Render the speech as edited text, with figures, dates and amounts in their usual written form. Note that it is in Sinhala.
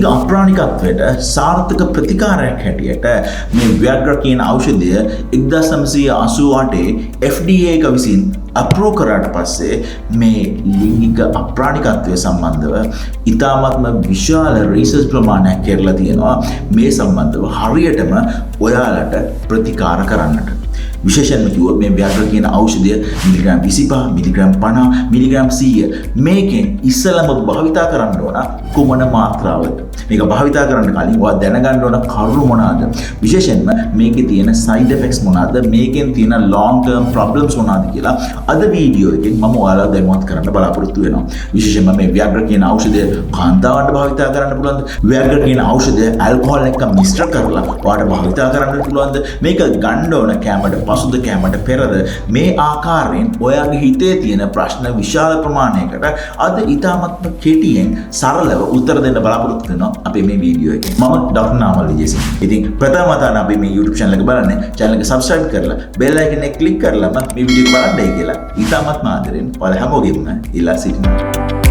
ලිංගික අප්‍රාණිකත්වයට සාර්ථක ප්‍රතිකාරයක් හැටියට මේ Viagra කියන ඖෂධය 1988 FDA එක විසින් අප්‍රූව් කරාට පස්සේ මේ ලිංගික අප්‍රාණිකත්වය සම්බන්ධව ඉතාමත්ම විශාල රිසර්ච් ප්‍රමාණයක් කරලා තියෙනවා මේ සම්බන්ධව හරියටම ඔයාලට ප්‍රතිකාර කරන්නට. විශේෂයෙන්ම කිව්වොත් මේ Viagra කියන ඖෂධය මිලිග්‍රෑම් 25 මිලිග්‍රෑම් 50 මිලිග්‍රෑම් 100 මේකෙන් ඉස්සලම භාවිතා කරන්න ඕන කුමන මාත්‍රාවද? මේක භාවිතා කරන්න කලින් ඔයා දැනගන්න ඕන කරුණු මොනවාද? විශේෂයෙන්ම මේකේ තියෙන side effects මොනවාද? මේකෙන් තියෙන long term problems මොනවාද කියලා අද වීඩියෝ එකෙන් මම ඔයාලව දැනුවත් කරන්න බලාපොරොත්තු වෙනවා. විශේෂයෙන්ම මේ Viagra කියන ඖෂධය කාන්තාවන්ට භාවිතා කරන්න පුළුවන්ද? Viagra කියන ඖෂධය ඇල්කොහොල් එක්ක මිශ්‍ර කරලා ඔයාලට භාවිතා කරන්න පුළුවන්ද? මේක ගන්න ඕන කැමරට පසුද කැමරට පෙරද මේ ආකාරයෙන් ඔයාගේ හිතේ තියෙන ප්‍රශ්න විශාල ප්‍රමාණයකට අද ඉතාමත්ම කෙටියෙන් සරලව උත්තර දෙන්න බලාපොරොත්තු වෙනවා අපේ මේ වීඩියෝ එකේ. මම ඩොක්ටර් නාමල් විජේසිංහ. ඉතින් ප්‍රථම වතාවට අපි මේ YouTube channel එක බලන්නේ channel එක subscribe කරලා bell icon එක click කරලා මේ වීඩියෝ එක බලන්නයි කියලා ඉතාමත්ම ආදරෙන් ඔයාලා හැමෝගෙම ඉල්ලා සිටිනවා.